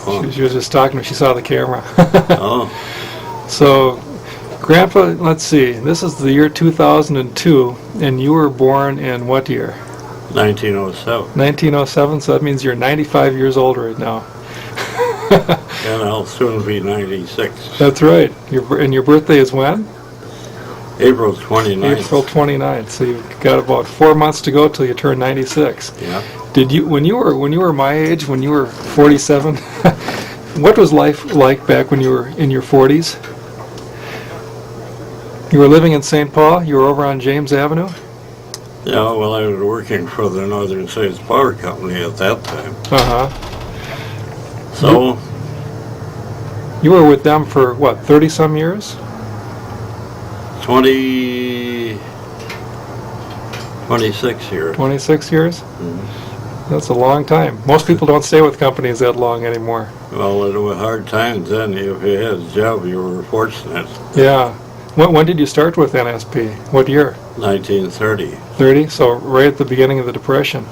phone. She was just talking when she saw the camera. Oh, So, Grandpa, let's see. This is the year 2002, and you were born in what year? 1907. 1907, so that means you're 95 years old right now. And I'll soon be 96. That's right. And your birthday is when? April 29th. April 29th. So you've got about 4 months to go till you turn 96. Yeah. Did you, when you were my age, when you were 47, what was life like back when you were in your 40s? You were living in St. Paul? You were over on James Avenue? Yeah, well, I was working for the Northern States Power Company at that time. Uh-huh. So, You were with them for, what, 30-some years? 26 years. 26 years? Mhm. That's a long time. Most people don't stay with companies that long anymore. Well, it was hard times then. If you had a job, you were fortunate. Yeah. When did you start with NSP? What year? 1930. 30? So right at the beginning of the Depression.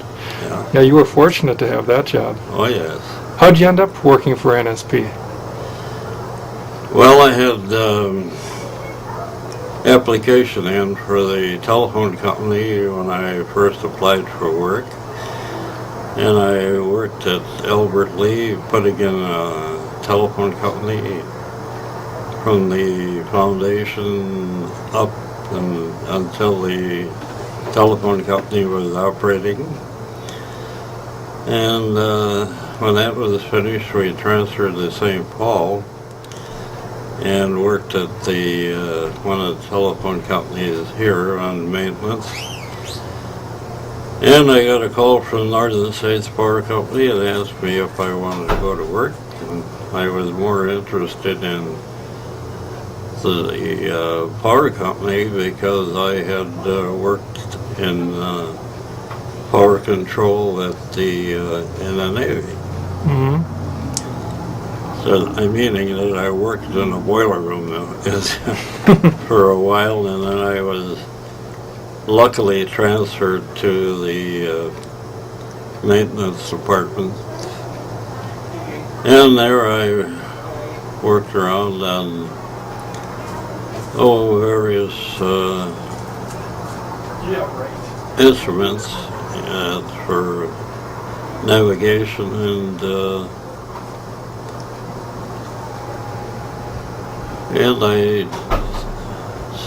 Yeah. Yeah, you were fortunate to have that job. Oh, yes. How'd you end up working for NSP? Well, I had application in for the telephone company when I first applied for work. And I worked at Albert Lee, putting in a telephone company from the foundation up and until the telephone company was operating. And when that was finished, we transferred to St. Paul and worked at the one of the telephone companies here on maintenance. And I got a call from Northern States Power Company and asked me if I wanted to go to work. And I was more interested in the power company because I had worked in power control at the in the Navy. Mm-hmm. So I'm meaning that I worked in a boiler room for a while, and then I was luckily transferred to the maintenance department. And there I worked around on various instruments for navigation, and I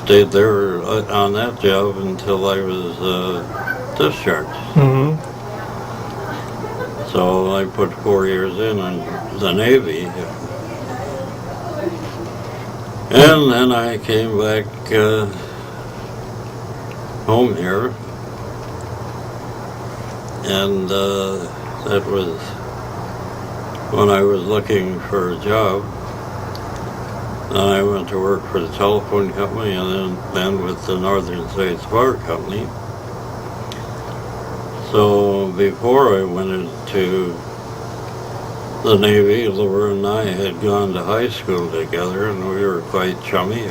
stayed there on that job until I was discharged. Mm-hmm. So I put 4 years in the Navy. And then I came back home here, and that was when I was looking for a job. Then I went to work for the telephone company and then with the Northern States Power Company. So before I went into the Navy, Laura and I had gone to high school together, and we were quite chummy.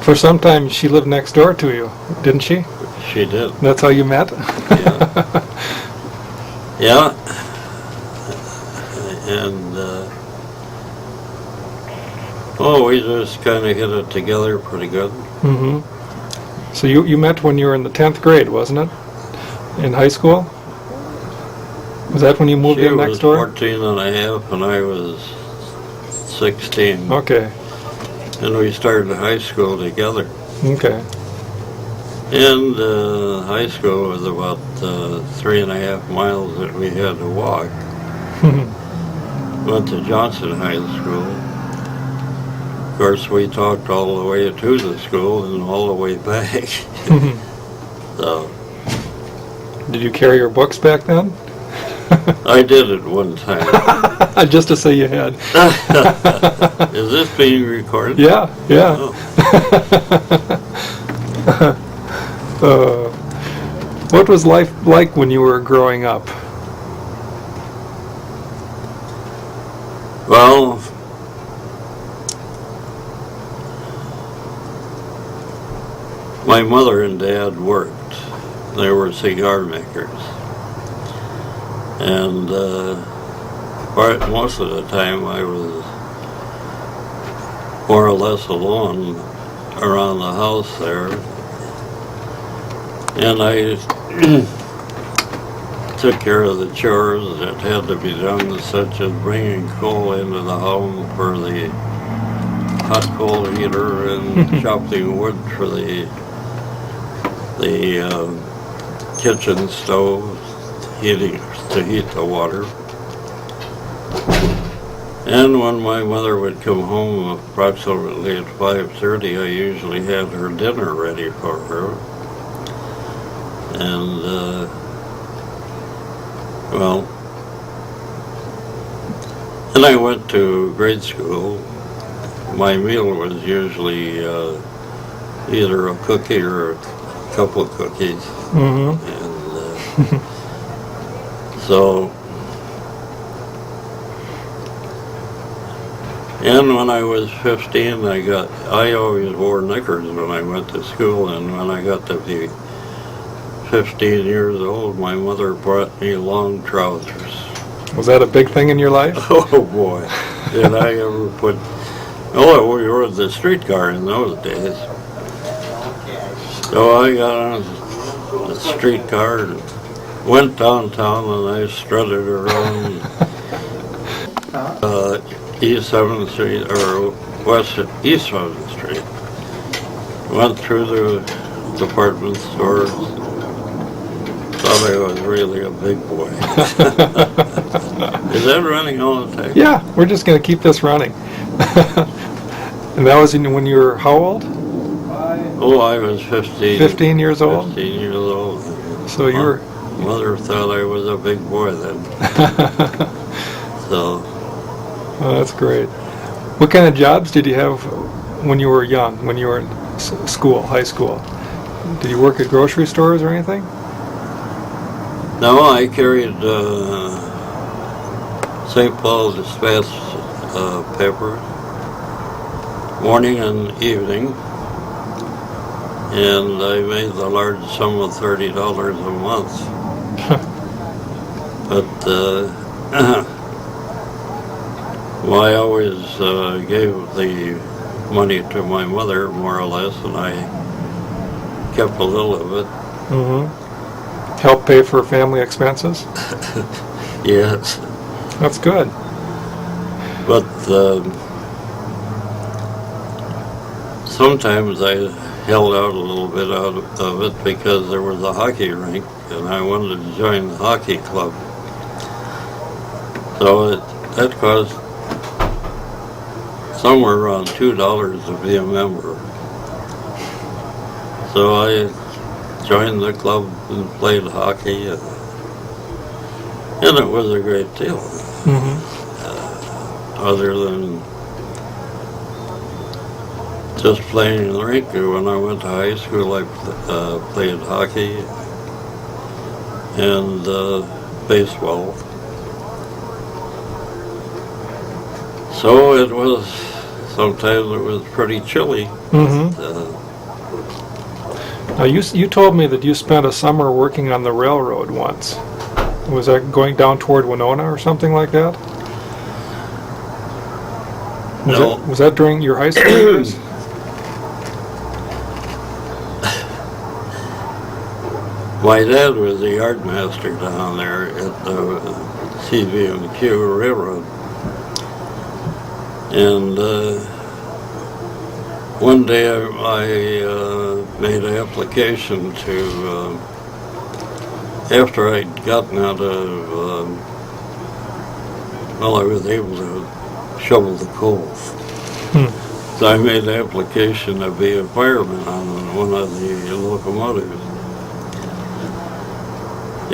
For some time, she lived next door to you, didn't she? She did. That's how you met? Yeah. Yeah. And, we just kind of hit it together pretty good. Mm-hmm. So you met when you were in the 10th grade, wasn't it? In high school? Was that when you moved in next door? She was 14 and a half, and I was 16. Okay. And we started high school together. Okay. And high school was about 3.5 miles that we had to walk. Went to Johnson High School. Of course, we talked all the way to the school and all the way back. So. Did you carry your books back then? I did it one time. Just to say you had. Is this being recorded? Yeah, yeah. Oh. What was life like when you were growing up? Well, my mother and dad worked. They were cigar makers. And most of the time I was more or less alone around the house there. And I took care of the chores that had to be done, such as bringing coal into the home for the hot coal heater and chopping wood for the kitchen stove to heat the water. And when my mother would come home approximately at 5:30, I usually had her dinner ready for her. And, and I went to grade school. My meal was usually either a cookie or a couple of cookies. Mm-hmm. And so, and when I was 15, I always wore knickers when I went to school, and when I got to be 15 years old, my mother brought me long trousers. Was that a big thing in your life? Oh boy, did I ever put, oh, we rode the streetcar in those days. So I got on the streetcar and went downtown, and I strutted around East 7th Street, or East 7th Street. Went through the department stores. Thought I was really a big boy. Is that running all the time? Yeah, we're just going to keep this running. And that was when you were how old? Oh, I was 15. 15 years old? 15 years old. So you were... Mother thought I was a big boy then. So... Oh, that's great. What kind of jobs did you have when you were young, when you were in school, high school? Did you work at grocery stores or anything? No, I carried St. Paul Dispatch paper, morning and evening, and I made the large sum of $30 a month. But well, I always gave the money to my mother, more or less, and I kept a little of it. Mm-hmm. Help pay for family expenses? Yes. That's good. But sometimes I held out a little bit out of it because there was a hockey rink, and I wanted to join the hockey club. So that cost somewhere around $2 to be a member. So I joined the club and played hockey, and it was a great deal. Mm-hmm. Other than just playing in the rink. When I went to high school, I played hockey and baseball. So it was, sometimes it was pretty chilly. Mm-hmm. Now you told me that you spent a summer working on the railroad once. Was that going down toward Winona or something like that? Was that during your high school years? My dad was the yard master down there at the CB&Q Railroad. And one day I made an application to, after I'd gotten out of, I was able to shovel the coal. So I made an application to be a fireman on one of the locomotives.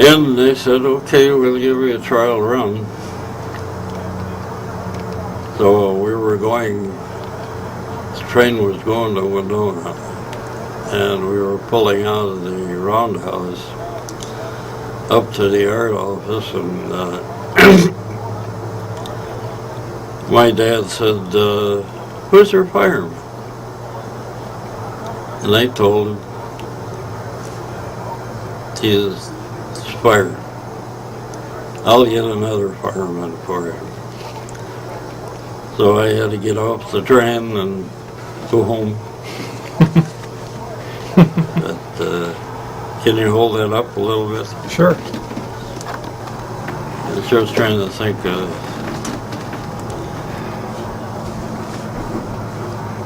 And they said, okay, we'll give you a trial run. So we were going, the train was going to Winona, and we were pulling out of the roundhouse up to the yard office, and my dad said, who's your fireman? And I told him, he's fired. I'll get another fireman for you. So I had to get off the train and go home. But can you hold that up a little bit? Sure. I was just trying to think of.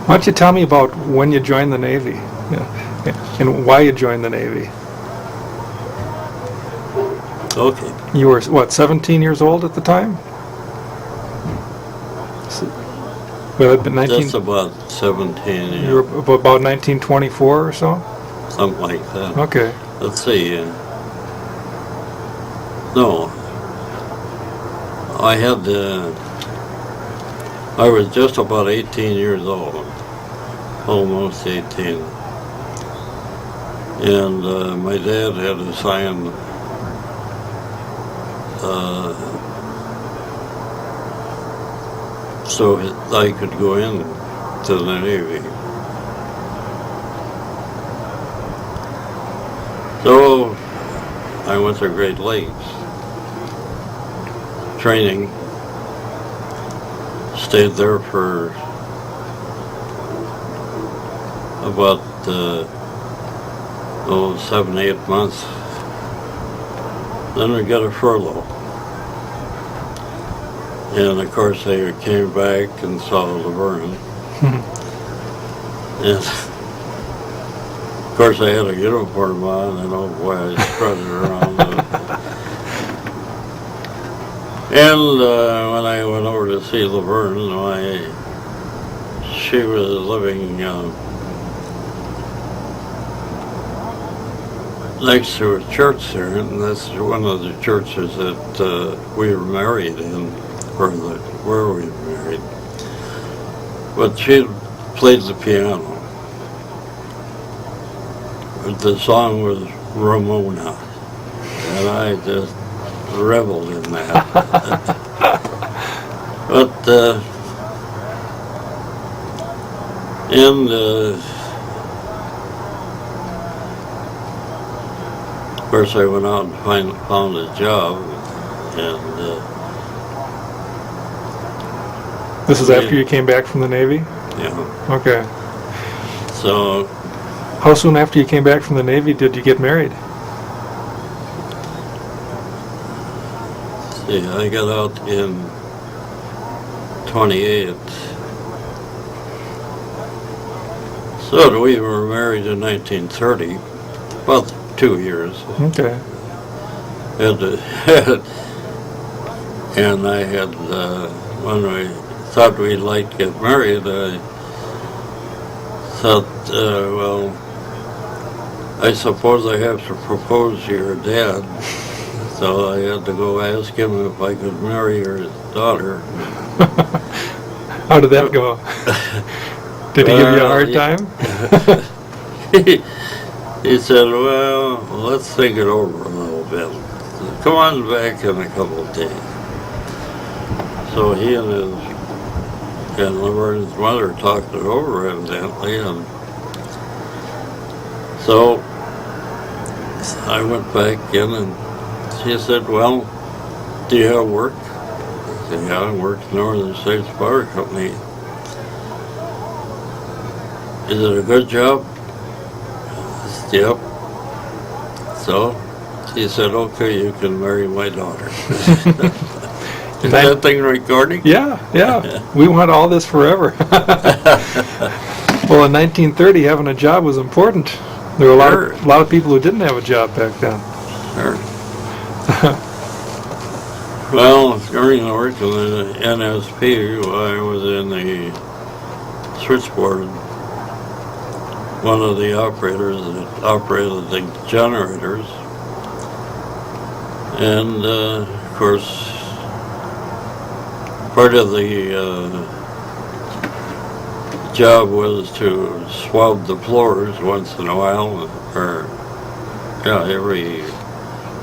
Why don't you tell me about when you joined the Navy? And why you joined the Navy? Okay. You were, what, 17 years old at the time? Well, it'd been 19... Just about 17, You were about 1924 or so? something like that. Okay. Let's see. No. I was just about 18 years old. Almost 18. And my dad had to sign so I could go in to the Navy. So I went to Great Lakes training, stayed there for about 7, 8 months. Then we got a furlough. And of course I came back and saw Laverne. And of course I had a uniform on, and oh boy, I strutted around. And when I went over to see Laverne, she was living next to a church there, and that's one of the churches that we were married in, where we were married. But she played the piano. The song was Ramona, and I just reveled in that. But of course I went out and found a job, and this is after you came back from the Navy? yeah. Okay. So how soon after you came back from the Navy did you get married? see, I got out in 28. So we were married in 1930, about 2 years. Okay. And I had, when we thought we'd like to get married, I thought, well, I suppose I have to propose to your dad. So I had to go ask him if I could marry your daughter. How did that go? Did he give you a hard time? He said, well, let's think it over a little bit. Come on back in a couple of days. So he and Laverne's mother talked it over evidently, and so I went back in, and she said, well, do you have work? I said, yeah, I work at Northern States Power Company. Is it a good job? I said, yep. So she said, okay, you can marry my daughter. Is that thing recording? Yeah. We want all this forever. Well, in 1930, having a job was important. There were a lot of people who didn't have a job back then. Sure. Well, during the work in the NSP, I was in the switchboard. One of the operators that operated the generators. And, of course, part of the job was to swab the floors once in a while, or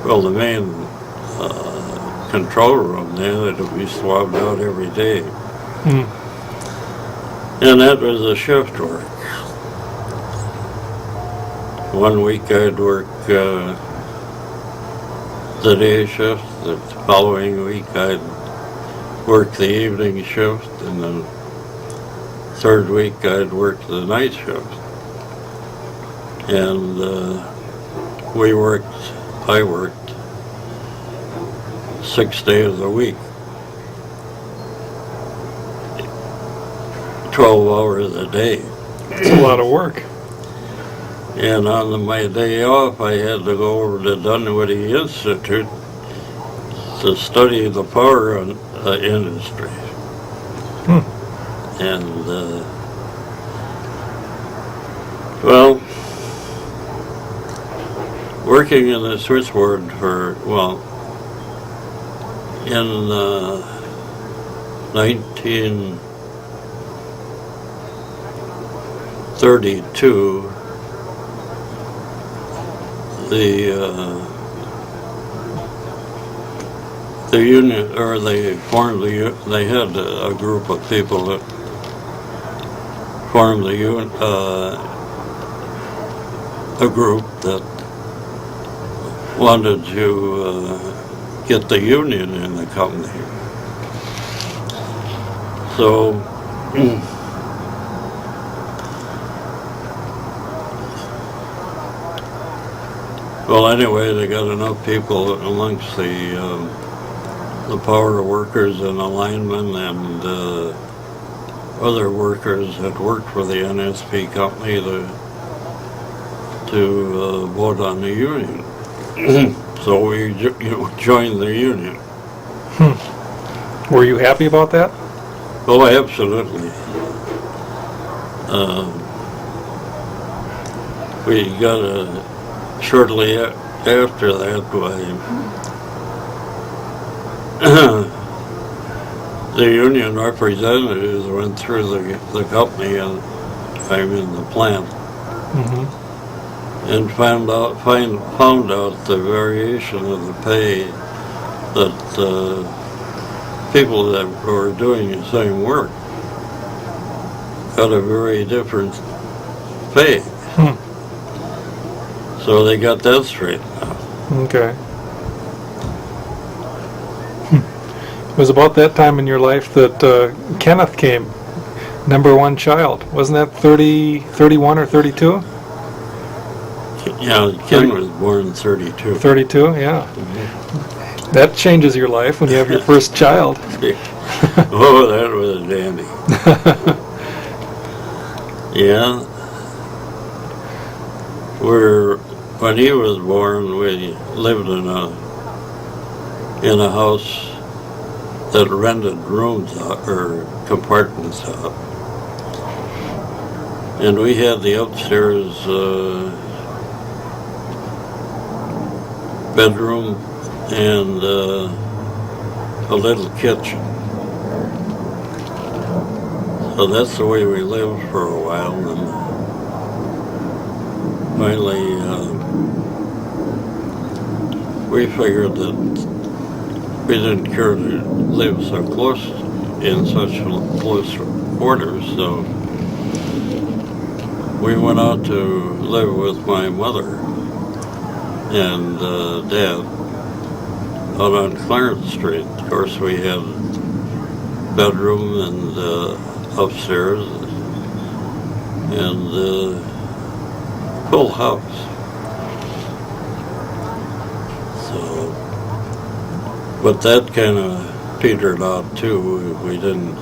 the main control room there, it'll be swabbed out every day. And that was a shift work. 1 week I'd work the day shift, The following week I'd work the evening shift, and then third week I'd work the night shift. And I worked 6 days a week, 12 hours a day. It's a lot of work. And on my day off, I had to go over to Dunwoody Institute to study the power industry. And, well, working in the switchboard in 1932, the union, or they formed they had a group of people that formed a group that wanted to get the union in the company. So well, anyway, they got enough people amongst the power workers and the linemen and other workers that worked for the NSP company to vote on the union. So we joined the union. Were you happy about that? Oh, absolutely. We got shortly after that, the union representatives went through the company, and I'm in the plant, and found out the variation of the pay that people that were doing the same work got a very different pay. So they got that straight out. Okay. It was about that time in your life that Kenneth came, number one child. Wasn't that 31 or 32? Yeah, Ken was born in 32. 32, yeah. That changes your life when you have your first child. Oh, that was a dandy. Yeah. When he was born, we lived in a house that rented rooms out, or compartments out. And we had the upstairs bedroom and a little kitchen. So that's the way we lived for a while, and finally we figured that we didn't care to live so close, in such close quarters, so we went out to live with my mother and Dad out on Clarence Street. Of course, we had bedroom and upstairs and full house. So, but that kind of petered out too. We didn't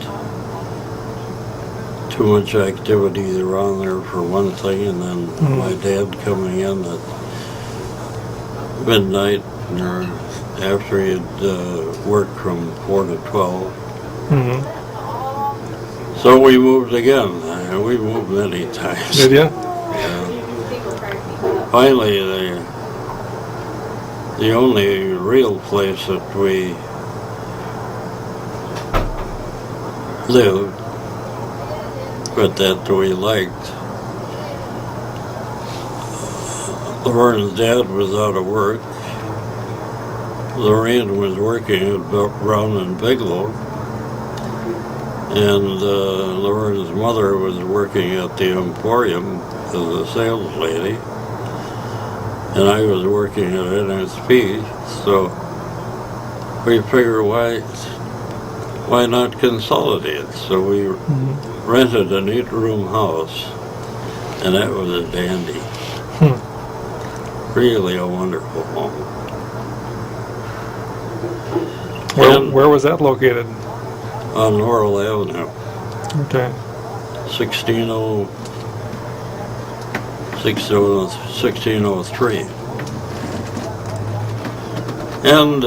too much activity around there for one thing, and then my dad coming in at midnight or after he'd worked from 4 to 12. So we moved again. We moved many times. Did you? Yeah. Finally, the only real place that we lived, but that we liked, Lauren's dad was out of work. Lorraine was working at Brown and Bigelow, and Lauren's mother was working at the Emporium as a sales lady, and I was working at NSP, so we figured why not consolidate? So we rented an 8-room house, and that was a dandy. Really a wonderful home. Where was that located? On Laurel Avenue. Okay. 1603. And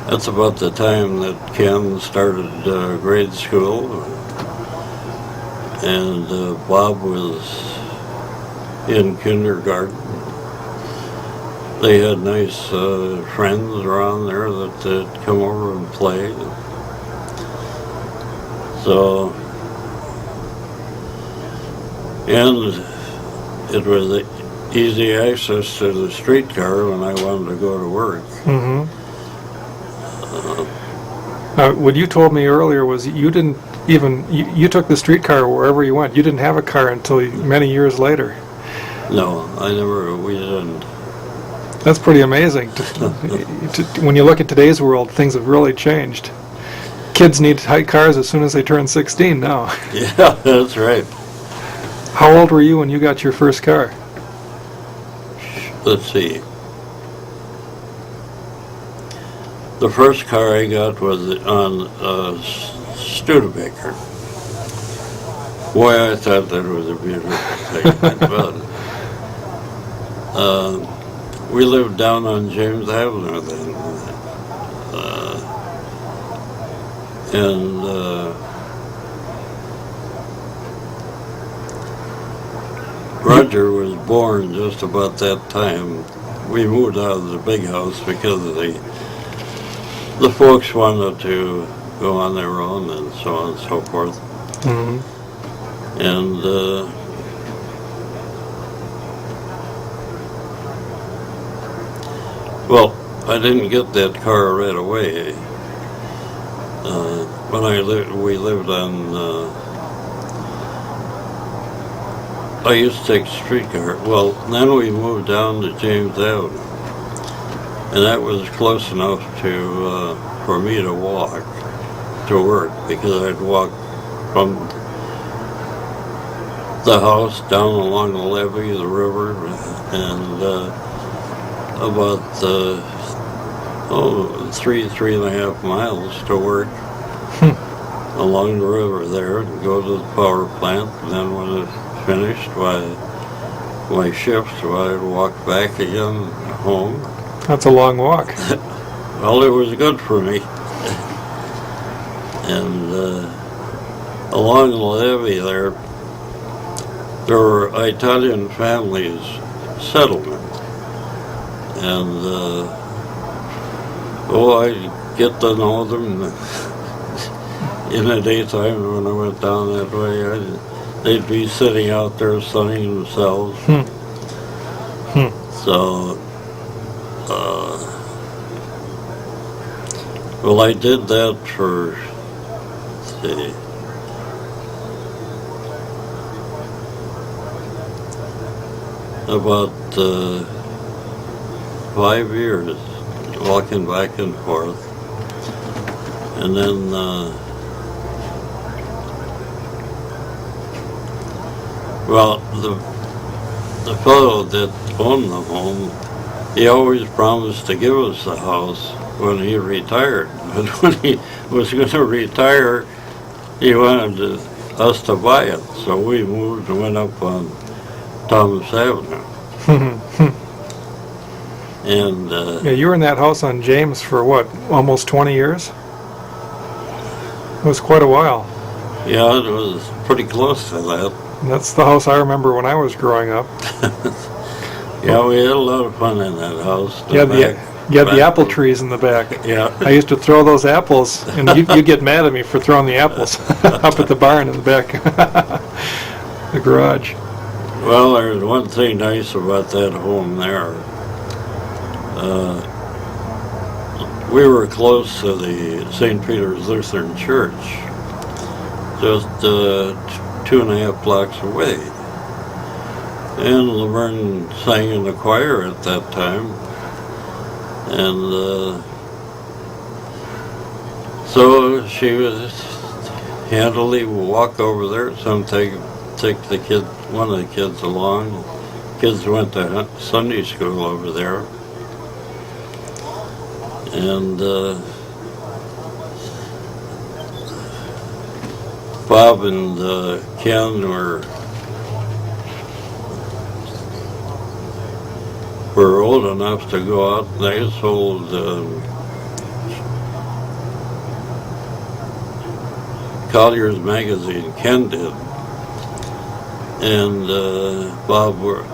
that's about the time that Ken started grade school, and Bob was in kindergarten. They had nice friends around there that come over and play. So, and it was easy access to the streetcar when I wanted to go to work. What you told me earlier was you didn't even, you took the streetcar wherever you went. You didn't have a car until many years later. No, we didn't. That's pretty amazing. When you look at today's world, things have really changed. Kids need cars as soon as they turn 16 now. Yeah, that's right. How old were you when you got your first car? Let's see. The first car I got was on Studebaker. Boy, I thought that was a beautiful thing. But we lived down on James Avenue then. And Roger was born just about that time. We moved out of the big house because the folks wanted to go on their own and so on and so forth. And well, I didn't get that car right away. When we lived on, I used to take the streetcar. Well, then we moved down to James Avenue, and that was close enough to for me to walk to work, because I'd walk from the house down along the levee, the river, and about 3.5 miles to work along the river there, and go to the power plant, and then when it finished my shift, I'd walk back again home. That's a long walk. Well, it was good for me. And along the levee there were Italian families settlement, and I get to know them in the daytime when I went down that way. They'd be sitting out there sunning themselves. So, well, I did that for, let's see, about 5 years, walking back and forth. And then well, the fellow that owned the home, he always promised to give us the house when he retired. But when he was going to retire, he wanted us to buy it. So we moved and went up on Thomas Avenue. And yeah, you were in that house on James for what, almost 20 years? It was quite a while. Yeah, it was pretty close to that. That's the house I remember when I was growing up. Yeah, we had a lot of fun in that house. You had the apple trees in the back. Yeah. I used to throw those apples, and you'd get mad at me for throwing the apples up at the barn in the back, the garage. Well, there's one thing nice about that home there. We were close to the St. Peter's Lutheran Church, just 2.5 blocks away. And Laverne sang in the choir at that time. And so she was handily walk over there. Some take the kid, one of the kids along. Kids went to Sunday school over there, and Bob and Ken were old enough to go out. They sold Collier's magazine. Ken did, and Bob worked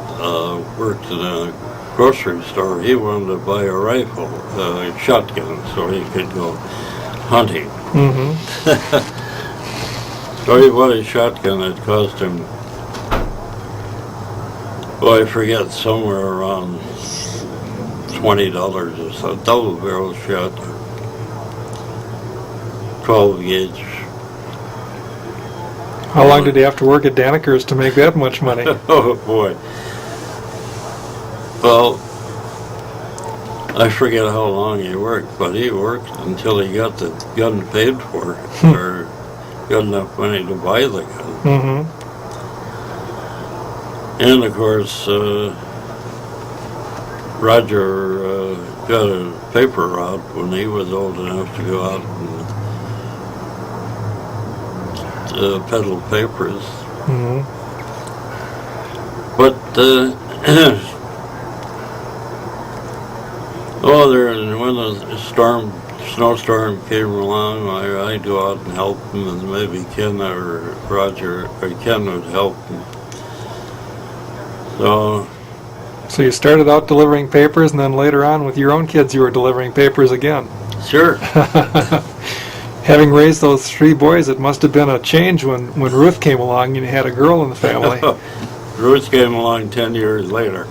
in a grocery store. He wanted to buy a rifle, a shotgun, so he could go hunting. Mm-hmm. So he bought a shotgun that cost him, well, I forget, somewhere around $20 or so. Double barrel shot, 12 gauge. How long did he have to work at Daniker's to make that much money? Oh boy. Well, I forget how long he worked, but he worked until he got the gun paid for, or got enough money to buy the gun. Mm-hmm. And of course, Roger got a paper route when he was old enough to go out and peddle papers. Mm-hmm. But when the snowstorm came along, I'd go out and help him, and maybe Ken or Roger or Ken would help him. So you started out delivering papers, and then later on with your own kids you were delivering papers again. Sure. Having raised those 3 boys, it must have been a change when Ruth came along and you had a girl in the family. Ruth came along 10 years later.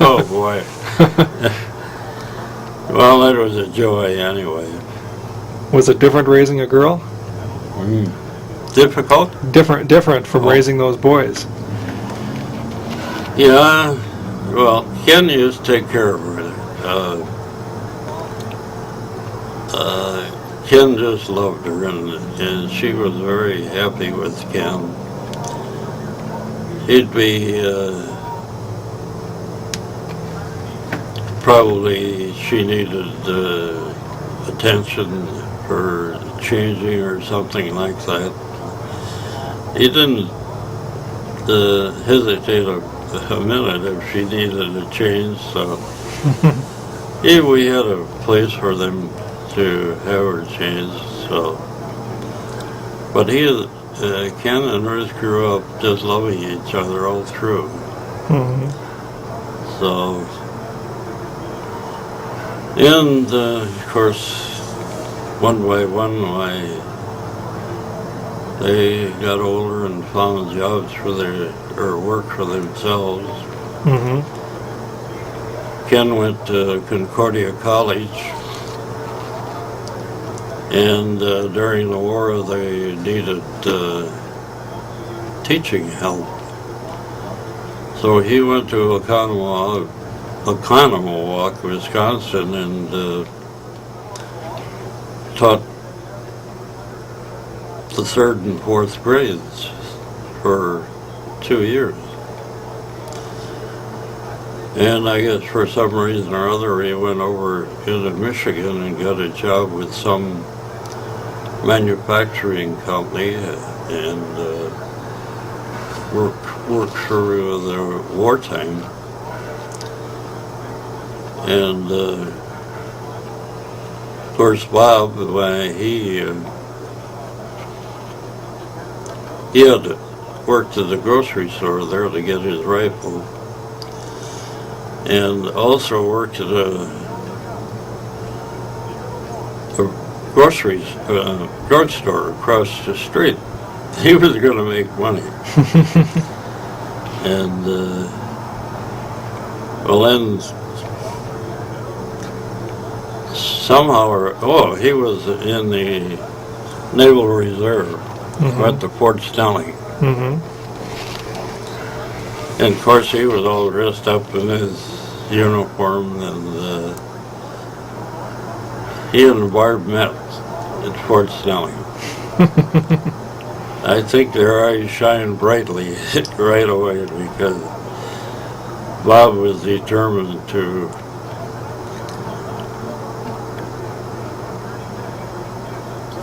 Oh boy. Well, that was a joy anyway. Was it different raising a girl? Difficult? Different from raising those boys. Yeah, well, Ken used to take care of her. Ken just loved her, and she was very happy with Ken. He'd be, probably she needed attention for changing or something like that. He didn't hesitate a minute if she needed a change, so we had a place for them to have her changed. So, but Ken and Ruth grew up just loving each other all through. Mm-hmm. So, and of course, one by one, they got older and found jobs or work for themselves. Mm-hmm. Ken went to Concordia College, and during the war they needed teaching help. So he went to Oconomowoc, Wisconsin, and taught the 3rd and 4th grades for 2 years. And I guess for some reason or other he went over into Michigan and got a job with some manufacturing company and worked through the wartime. And of course Bob, when he had worked at the grocery store there to get his rifle, and also worked at a drugstore across the street. He was going to make money. And well, then somehow, he was in the Naval Reserve. Went to Fort Snelling. Mm-hmm. And of course he was all dressed up in his uniform, and he and Barb met at Fort Snelling. I think their eyes shined brightly right away because Bob was determined to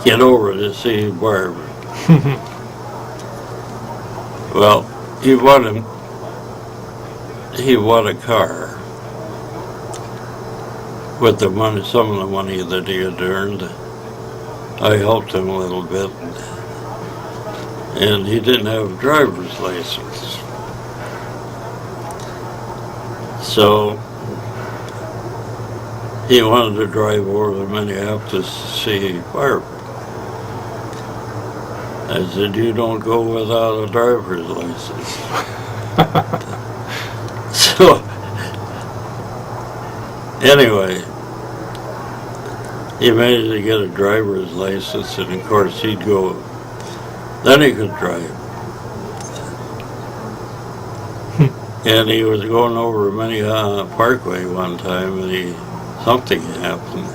get over to see Barb. Well, he bought a car with the money, some of the money that he had earned. I helped him a little bit, and he didn't have a driver's license. So he wanted to drive over to Minneapolis to see Barb. I said, you don't go without a driver's license. So, anyway, he managed to get a driver's license, and of course he'd go, then he could drive. And he was going over Minnehaha Parkway one time, and something happened.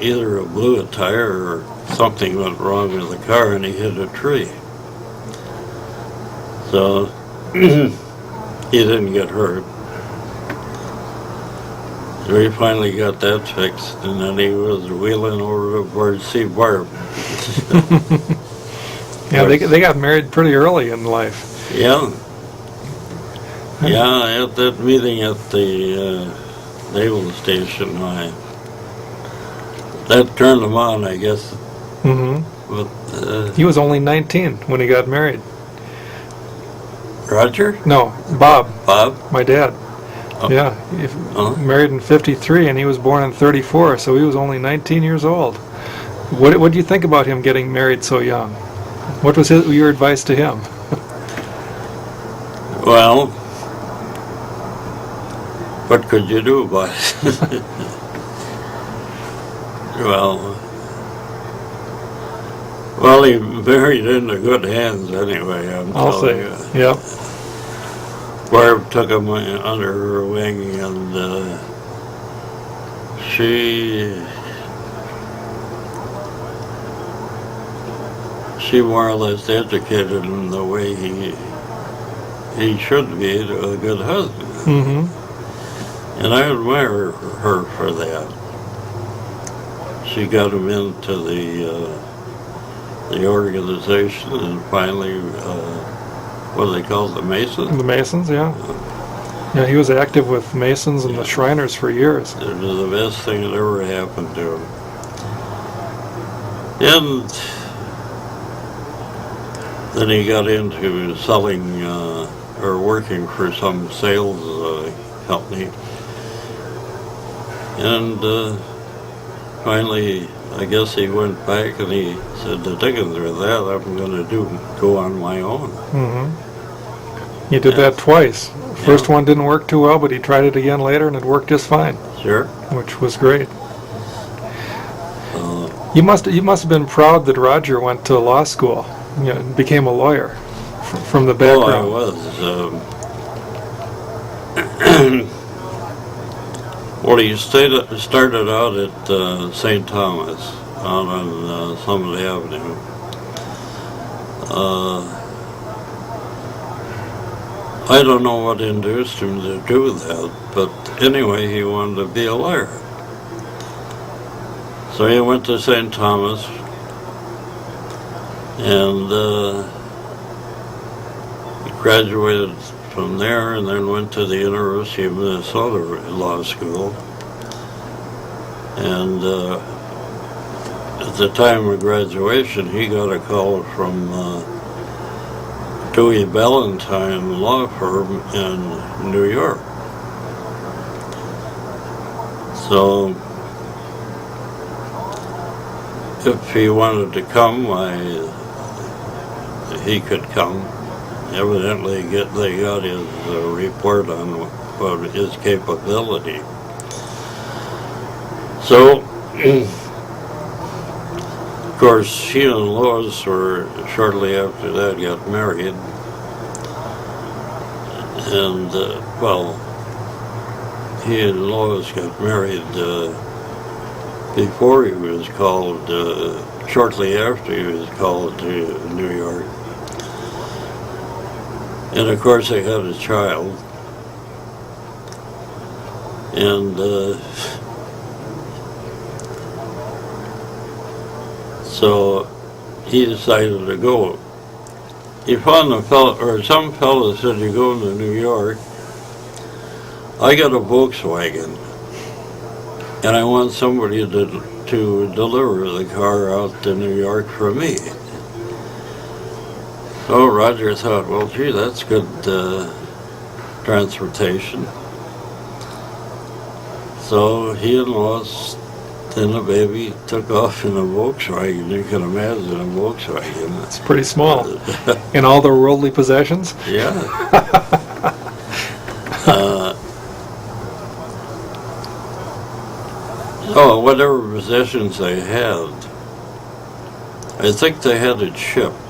Either blew a tire or something went wrong with the car, and he hit a tree. So he didn't get hurt. So he finally got that fixed, and then he was wheeling over to see Barb. Yeah, they got married pretty early in life. Yeah. Yeah, at that meeting at the naval station, that turned him on, I guess. Mm-hmm. But, he was only 19 when he got married. Roger? No, Bob. Bob? My dad. Oh. Yeah, married in '53, and he was born in '34, so he was only 19 years old. What do you think about him getting married so young? What was your advice to him? Well, what could you do about it? Well, he married into good hands anyway, I'll say. you. Yep. Barb took him under her wing, and she more or less educated him the way he should be a good husband. Mm-hmm. And I admire her for that. She got him into the organization, and finally, what do they call it, the Masons? The Masons, yeah. Yeah, he was active with Masons and the Shriners for years. It was the best thing that ever happened to him. And then he got into selling or working for some sales company. And finally, I guess he went back and he said, the dickens with that, I'm going to go on my own. Mm-hmm. He did that twice. First one didn't work too well, but he tried it again later, and it worked just fine. Sure. Which was great. You must have been proud that Roger went to law school, became a lawyer from the background. Oh, I was. Well, he started out at St. Thomas, out on Summit Avenue. I don't know what induced him to do that, but anyway, he wanted to be a lawyer. So he went to St. Thomas, and he graduated from there, and then went to the University of Minnesota Law School. And at the time of graduation, he got a call from Dewey Ballantine Law Firm in New York. So if he wanted to come, he could come. Evidently, they got his report on his capability. So, of course, she and Lois were shortly after that got married, and he and Lois got married before he was called, shortly after he was called to New York. And of course they had a child. And so he decided to go. He found a fellow, or some fellow said, "You go to New York, I got a Volkswagen, and I want somebody to deliver the car out to New York for me." So Roger thought, well, gee, that's good transportation. So he and Lois and the baby took off in a Volkswagen. You can imagine a Volkswagen. It's pretty small. And all the worldly possessions? Yeah. Oh, whatever possessions they had, I think they had it shipped.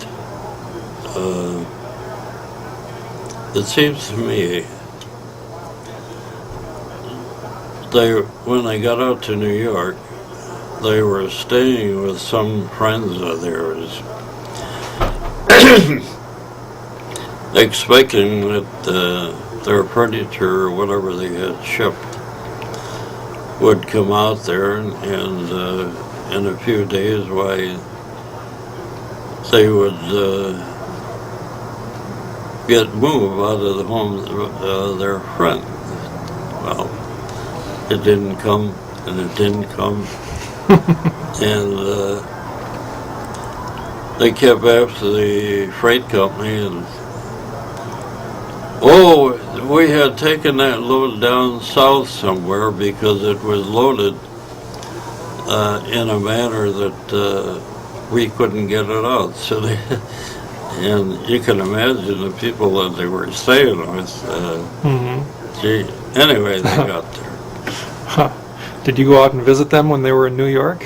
It seems to me when they got out to New York, they were staying with some friends of theirs, expecting that their furniture or whatever they had shipped would come out there, and in a few days, why, they would get moved out of the home of their friend. Well, it didn't come, and it didn't come. And they kept after the freight company, and we had taken that load down south somewhere because it was loaded in a manner that we couldn't get it out. So they, and you can imagine the people that they were staying with. Gee, anyway, they got there. Huh. Did you go out and visit them when they were in New York?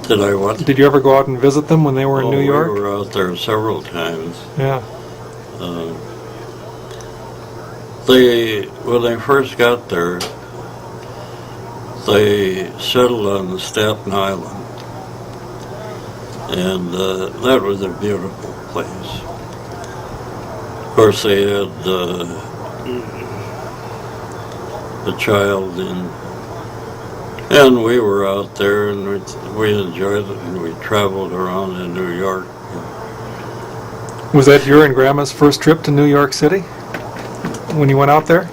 Did I what? Did you ever go out and visit them when they were in New York? We were out there several times. Yeah. When they first got there, they settled on Staten Island. And that was a beautiful place. Of course, they had the child, and we were out there, and we enjoyed it, and we traveled around in New York. Was that your and Grandma's first trip to New York City? When you went out there?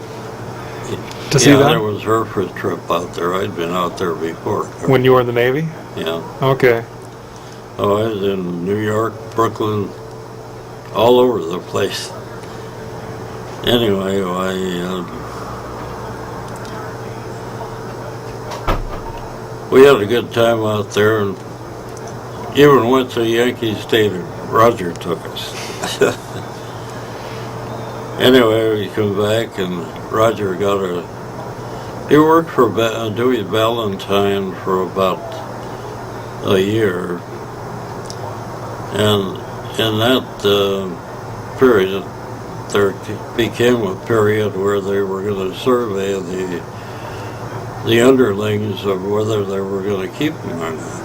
To see them? Yeah, that was her first trip out there. I'd been out there before. When you were in the Navy? Yeah. Okay. Oh, I was in New York, Brooklyn, all over the place. Anyway, we had a good time out there, and even went to Yankee Stadium. Roger took us. Anyway, we come back, and Roger he worked for Dewey Valentine for about a year. And in that period, there became a period where they were going to survey the underlings of whether they were going to keep him or not.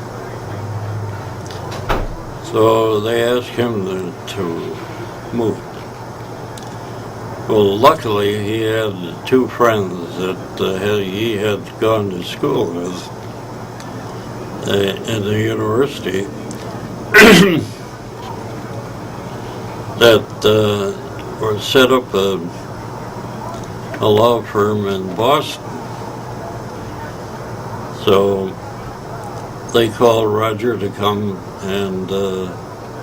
So they asked him to move. Well, luckily he had two friends that he had gone to school with in the university that were set up a law firm in Boston. So they called Roger to come and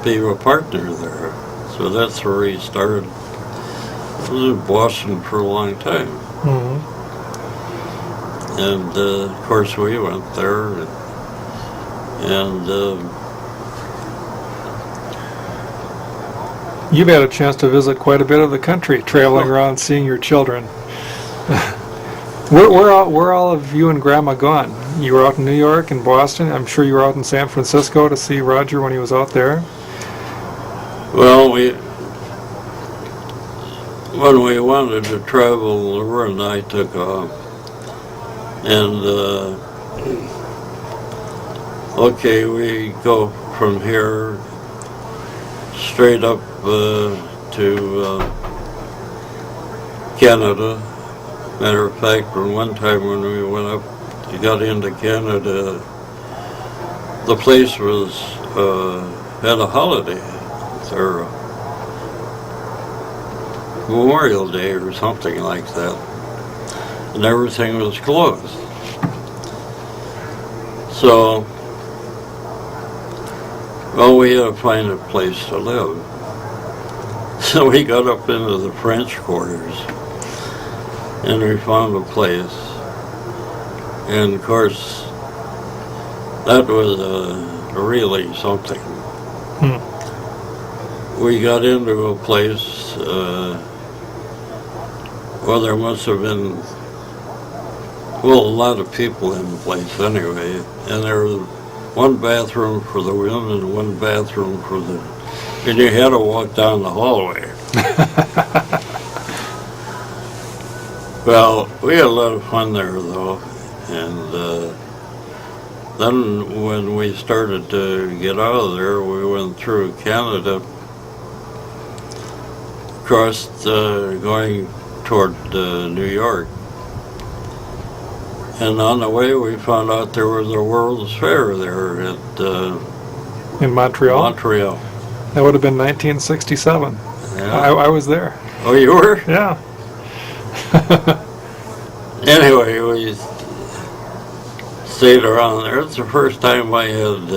be a partner there. So that's where he started. He was in Boston for a long time. And of course we went there, and you've had a chance to visit quite a bit of the country, traveling around, seeing your children. Where all of you and Grandma gone? You were out in New York and Boston. I'm sure you were out in San Francisco to see Roger when he was out there. Well, when we wanted to travel, Laura and I took off, and Okay, we go from here straight up to Canada. Matter of fact, one time when we went up, got into Canada, the place was had a holiday, or Memorial Day or something like that, and everything was closed. So, well, we had to find a place to live. So we got up into the French quarters, and we found a place. And of course, that was really something. We got into a place, well, there must have been, well, a lot of people in the place anyway, and there was one bathroom for the women and one bathroom for the, and you had to walk down the hallway. Well, we had a lot of fun there though, and then when we started to get out of there, we went through Canada, crossed going toward New York. And on the way, we found out there was a World's Fair there at In Montreal? Montreal. That would have been 1967. Yeah. I was there. Oh, you were? Yeah. Anyway, we stayed around there. It's the first time I had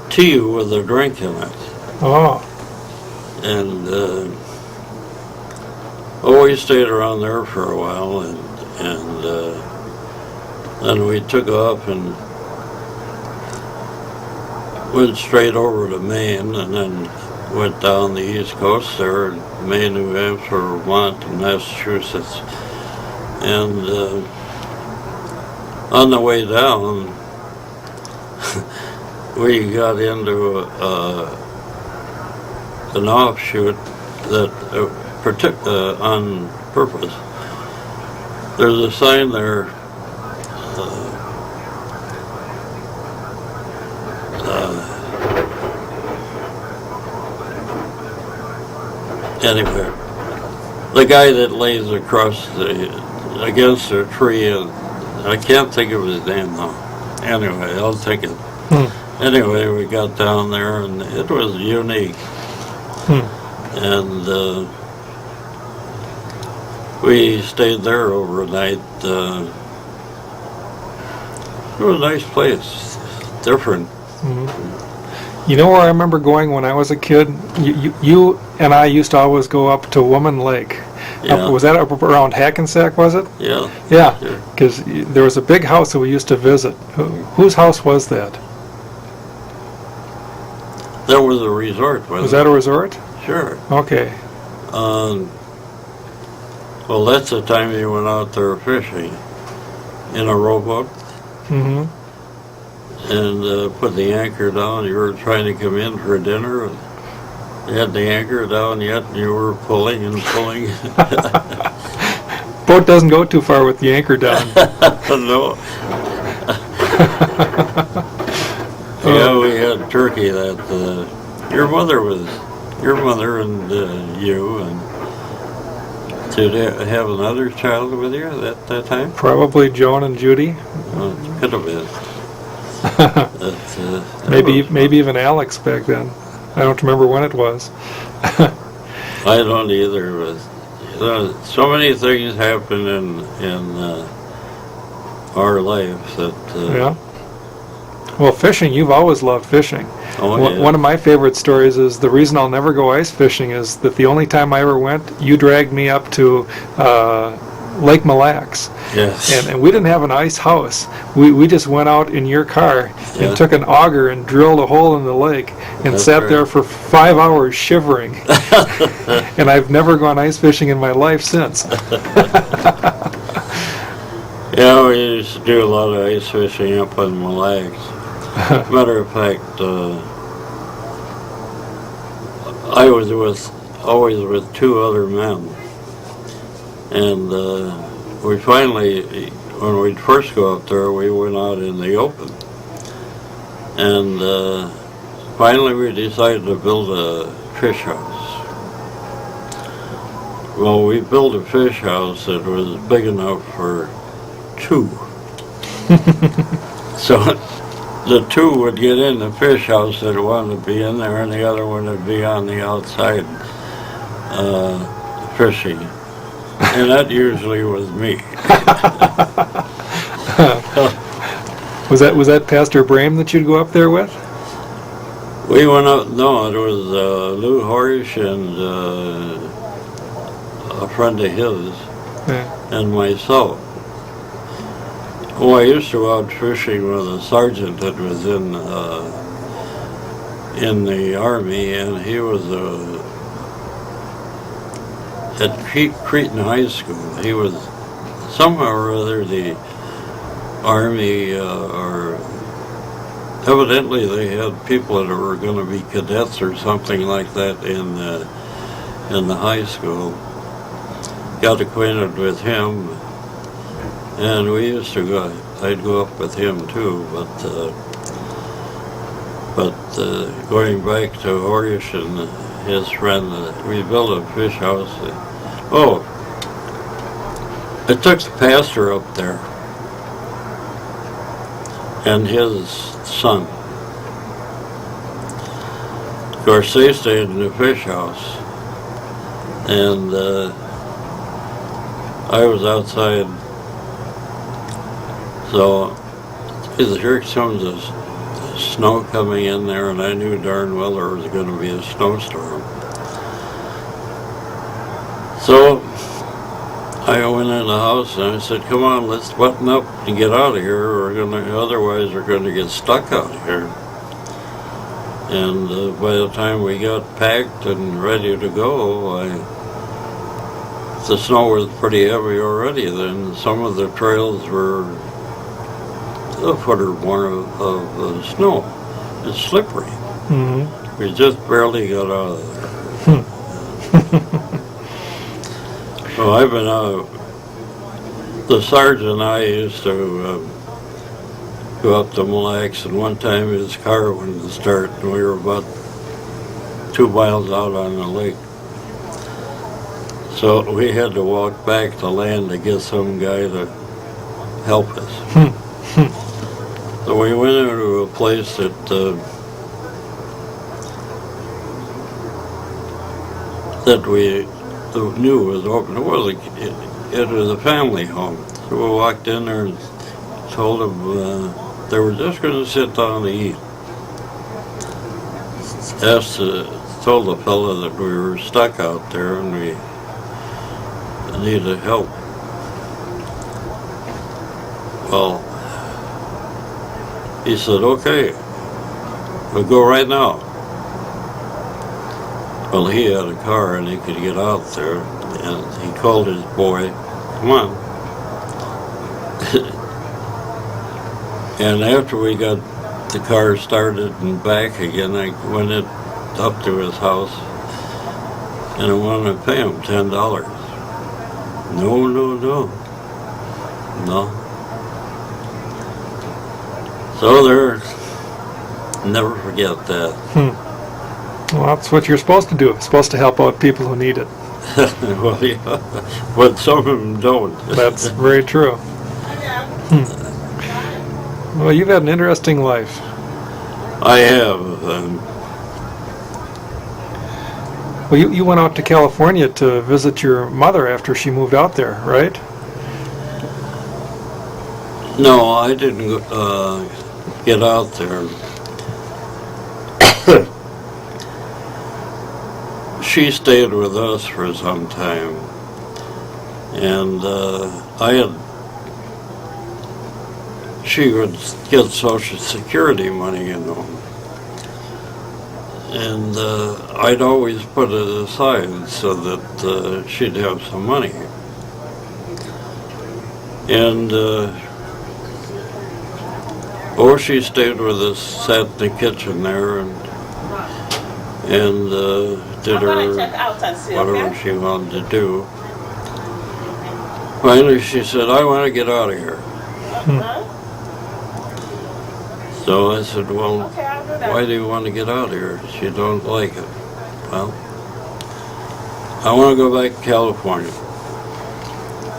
tea with a drink in it. Oh. And oh, we stayed around there for a while, and then we took off and went straight over to Maine, and then went down the East Coast there, Maine, New Hampshire, Vermont, and Massachusetts. And on the way down, we got into an offshoot that on purpose. There's a sign there. Anyway, the guy that lays across against a tree, I can't think of his name though. Anyway, I'll take it. Anyway, we got down there and it was unique. And we stayed there overnight. It was a nice place, different. You know where I remember going when I was a kid? You and I used to always go up to Woman Lake. Yeah. Was that up around Hackensack, was it? Yeah. Yeah, because there was a big house that we used to visit. Whose house was that? That was a resort, wasn't Was that a resort? Sure. Okay. Well, that's the time you went out there fishing in a rowboat. Mm-hmm. And put the anchor down. You were trying to come in for dinner. And you had the anchor down yet, and you were pulling and pulling. Boat doesn't go too far with the anchor down. No. Yeah, we had turkey that your mother and you, and did you have another child with you at that time? Probably Joan and Judy. It could have been. Maybe even Alex back then. I don't remember when it was. I don't either. But so many things happen in our life that. Yeah. Well, fishing. You've always loved fishing. Oh, yeah. One of my favorite stories is the reason I'll never go ice fishing is that the only time I ever went, you dragged me up to Lake Mille Lacs. Yes. And we didn't have an ice house. We just went out in your car and took an auger and drilled a hole in the lake and That's sat right. there for 5 hours shivering. And I've never gone ice fishing in my life since. Yeah, we used to do a lot of ice fishing up on Mille Lacs. Matter of fact, I was always with two other men, and we finally, when we'd first go up there, we went out in the open. And finally we decided to build a fish house. Well, we built a fish house that was big enough for two. So the two would get in the fish house that wanted to be in there, and the other one would be on the outside fishing. And that usually was me. Was that Pastor Brame that you'd go up there with? We went up, no, it was Lou Horish and a friend of his, and myself. Oh, I used to go out fishing with a sergeant that was in the Army, and he was at Cretan High School. He was somehow or other the Army, or evidently they had people that were going to be cadets or something like that in the high school. Got acquainted with him, and we used to go. I'd go up with him too, but going back to Horish and his friend, we built a fish house. Oh, I took the pastor up there and his son. Of course, they stayed in the fish house, and I was outside. So here comes the snow coming in there, and I knew darn well there was going to be a snowstorm. So I went in the house and I said, "Come on, let's button up and get out of here. Otherwise we're going to get stuck out here." And by the time we got packed and ready to go, the snow was pretty heavy already. Then some of the trails were a foot or more of snow. It's slippery. Mm-hmm. We just barely got out of there. Well, I've been out. The sergeant and I used to go up to Mille Lacs, and one time his car wouldn't start, and we were about 2 miles out on the lake. So we had to walk back to land to get some guy to help us. So we went into a place that we knew was open. It was a family home. So we walked in there and told them they were just going to sit down to eat. Told the fellow that we were stuck out there and we needed help. Well, he said, "Okay, we'll go right now." Well, he had a car and he could get out there, and he called his boy, "Come on." And after we got the car started and back again, I went up to his house and I wanted to pay him $10. No. So never forget that. Well, that's what you're supposed to do. You're supposed to help out people who need it. Well, yeah, but some of them don't. That's very true. Well, you've had an interesting life. I have. Well, you went out to California to visit your mother after she moved out there, right? No, I didn't get out there. She stayed with us for some time, and she would get Social Security money, and I'd always put it aside so that she'd have some money. And she stayed with us, sat in the kitchen there, and did her whatever she wanted to do. Finally, she said, "I want to get out of here." So I said, well, why do you want to get out of here? She don't like it. Well, I want to go back to California.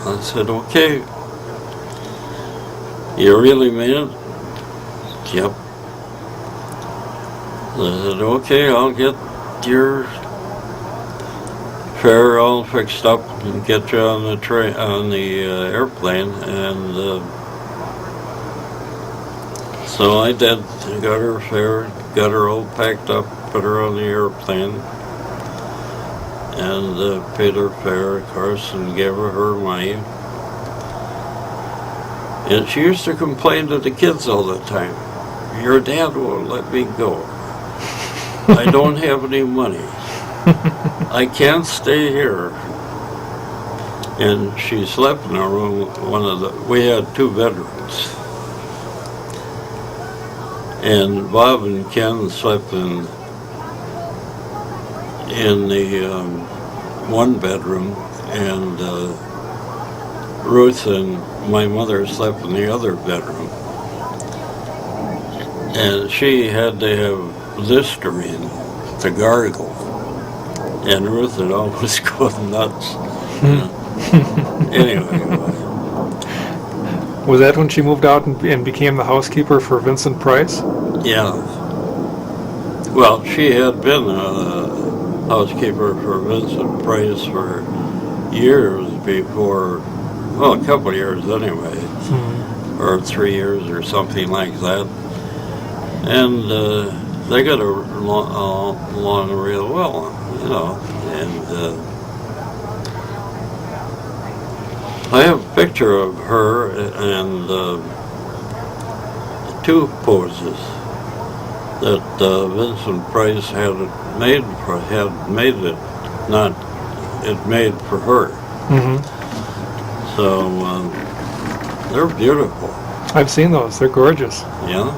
I said, okay. You really mean it? Yep. I said, okay, I'll get your fare all fixed up and get you on the train, on the airplane, and so I did. Got her fare, got her all packed up, put her on the airplane, and paid her fare, of course, and gave her money. And she used to complain to the kids all the time, "Your dad won't let me go. I don't have any money. I can't stay here." And she slept in a room, we had 2 bedrooms. And Bob and Ken slept in the 1 bedroom, and Ruth and my mother slept in the other bedroom. And she had to have Listerine to gargle. And Ruth would always go nuts. Anyway. Was that when she moved out and became the housekeeper for Vincent Price? Yeah. Well, she had been a housekeeper for Vincent Price for years before, well, a couple of years anyway, or 3 years or something like that. And they got along real well, you know, and I have a picture of her and 2 poses that Vincent Price had made for her. So they're beautiful. I've seen those. They're gorgeous. Yeah.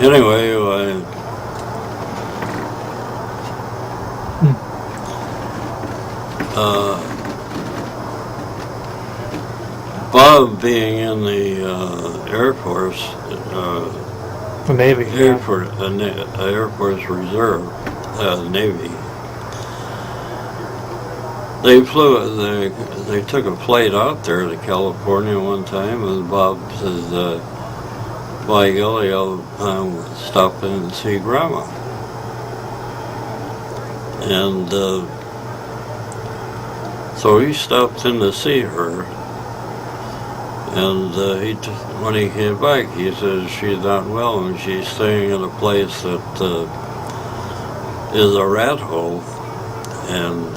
Anyway, Bob being in the Air Force, the Navy, Air Force Reserve, Navy. They took a flight out there to California one time, and Bob says, "By golly, I'll stop in and see Grandma." And so he stopped in to see her. And when he came back, he says she's not well and she's staying in a place that is a rat hole. And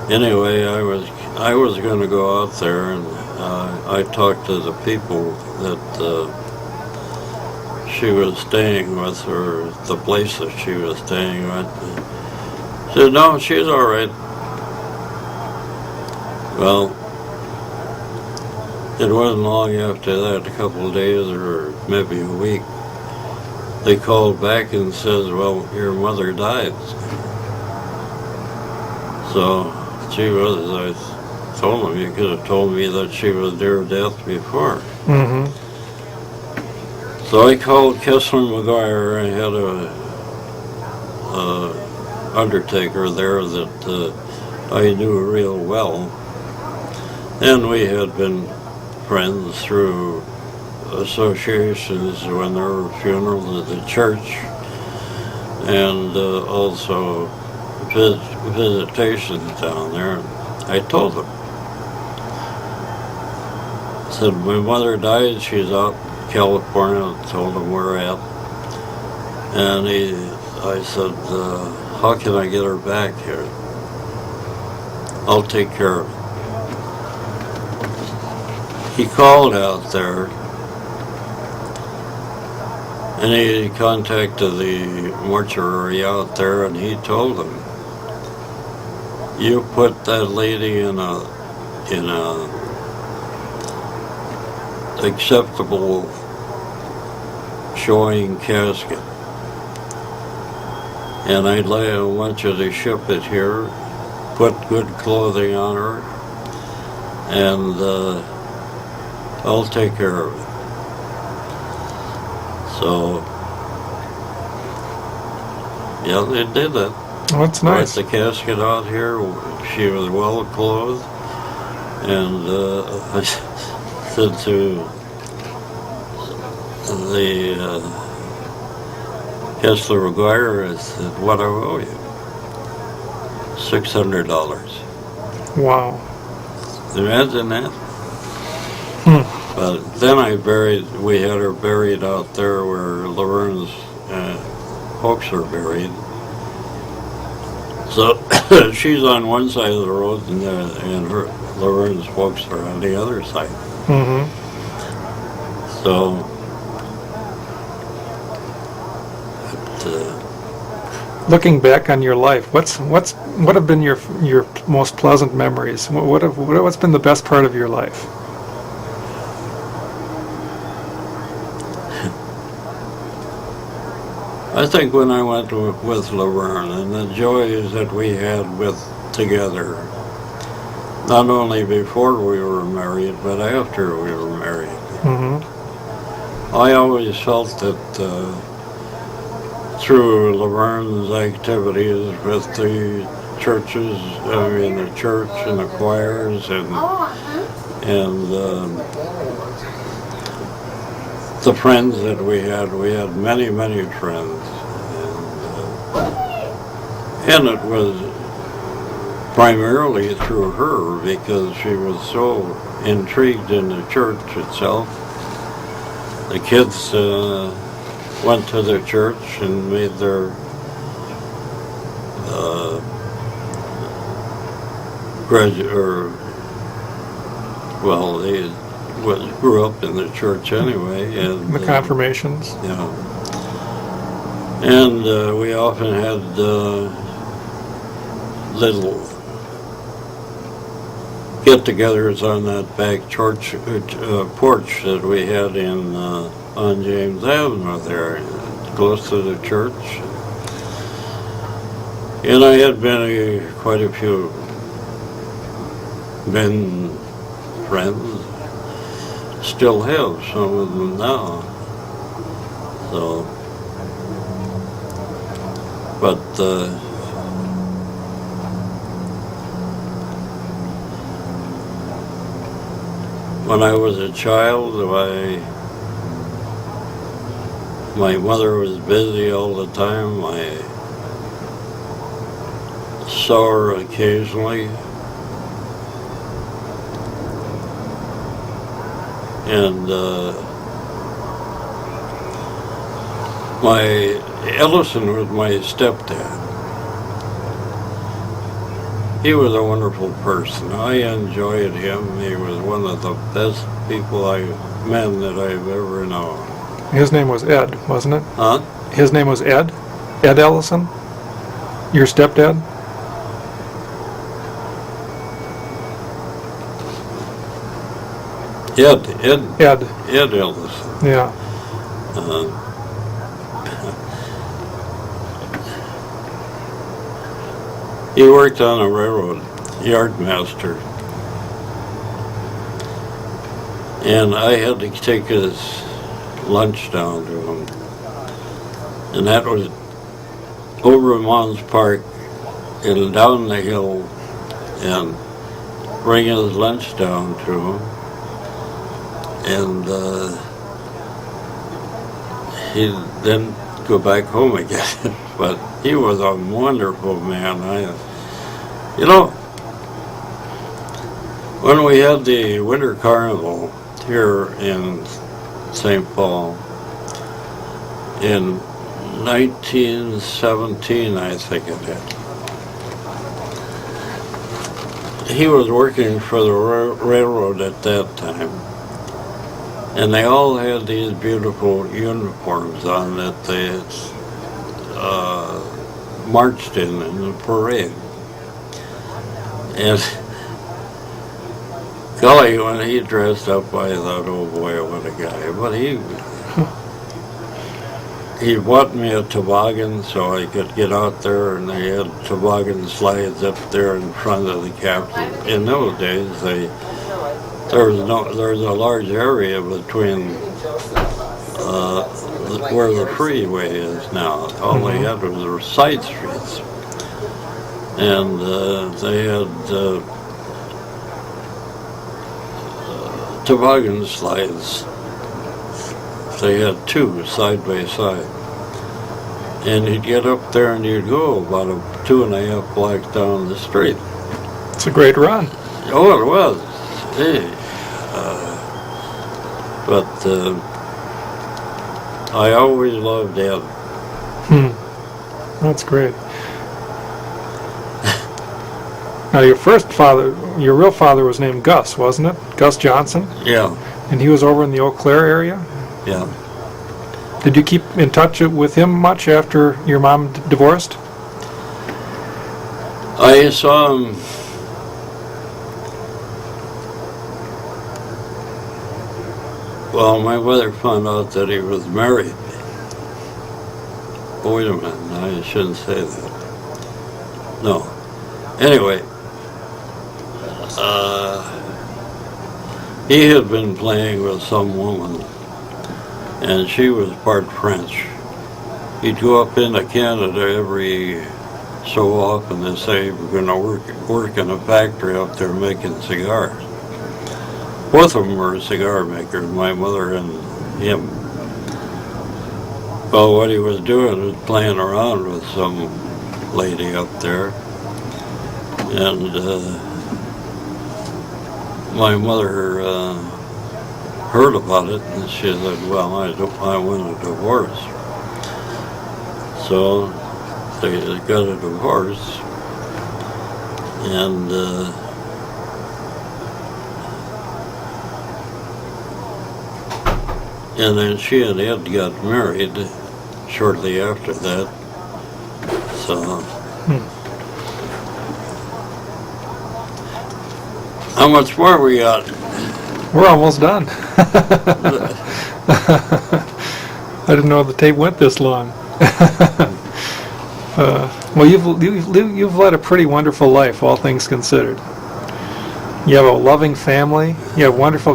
anyway, I was going to go out there, and I talked to the people that she was staying with, or the place that she was staying with. She said, "No, she's all right." Well, it wasn't long after that, a couple of days or maybe a week, they called back and says, "Well, your mother died." So, gee whiz, I told him, "You could have told me that she was near death before." So I called Kessler McGuire. I had a undertaker there that I knew real well. And we had been friends through associations when there were funerals at the church, and also visitations down there. I told him. I said, "My mother died, she's out in California." I told him where at. And I said, "How can I get her back here?" "I'll take care of it." He called out there, and he contacted the mortuary out there, and he told them, "You put that lady in a acceptable showing casket, and I want you to ship it here, put good clothing on her, and I'll take care of it. So, yeah, they did it. Oh, that's nice. Brought the casket out here. She was well clothed, and I said to the Kessler McGuire, I said, "What I owe you? $600. Wow. Imagine that. But then we had her buried out there where Laverne's folks are buried. So she's on one side of the road, and Laverne's folks are on the other side. Mm-hmm. So, looking back on your life, what have been your most pleasant memories? What's been the best part of your life? I think when I went with Laverne and the joys that we had together, not only before we were married, but after we were married. Mm-hmm. I always felt that through Laverne's activities with the churches, the church and the choirs and the friends that we had many, many friends. And it was primarily through her because she was so intrigued in the church itself. The kids went to the church and made their they grew up in the church anyway. And The confirmations. yeah. And we often had little get-togethers on that back porch that we had on James Avenue there, close to the church. And I had quite a few men friends, still have some of them now. So, but when I was a child, my mother was busy all the time. I saw her occasionally. And Ellison was my stepdad. He was a wonderful person. I enjoyed him. He was one of the best men that I've ever known. His name was Ed, wasn't it? Huh? His name was Ed? Ed Ellison? Your stepdad? Ed Ellison. Yeah. He worked on a railroad, yard master. And I had to take his lunch down to him. And that was over in Mons Park and down the hill and bring his lunch down to him. And he'd then go back home again. But he was a wonderful man. When we had the Winter Carnival here in St. Paul in 1917, I think it did. He was working for the railroad at that time. And they all had these beautiful uniforms on that they had marched in the parade. And golly, when he dressed up, I thought, oh boy, what a guy. But he bought me a toboggan so I could get out there, and they had toboggan slides up there in front of the Capitol. In those days, they there's a large area between where the freeway is now. All they had was the side streets, and they had toboggan slides. They had two side by side, and you'd get up there and you'd go about 2.5 blocks down the street. It's a great run. Oh, it was. Hey. But I always loved Ed. That's great. Now, your first father, your real father was named Gus, wasn't it? Gus Johnson? Yeah, And he was over in the Eau Claire area? yeah. Did you keep in touch with him much after your mom divorced? I saw him. Well, my mother found out that he was married. Oh, wait a minute, I shouldn't say that. No. Anyway, he had been playing with some woman, and she was part French. He'd go up into Canada every so often and say, we're going to work in a factory up there making cigars. Both of them were cigar makers, my mother and him. Well, what he was doing was playing around with some lady up there, and my mother heard about it, and she said, well, I want a divorce. So they got a divorce, and then she and Ed got married shortly after that. So, how much more we got? We're almost done. I didn't know the tape went this long. Well, you've led a pretty wonderful life, all things considered. You have a loving family. You have wonderful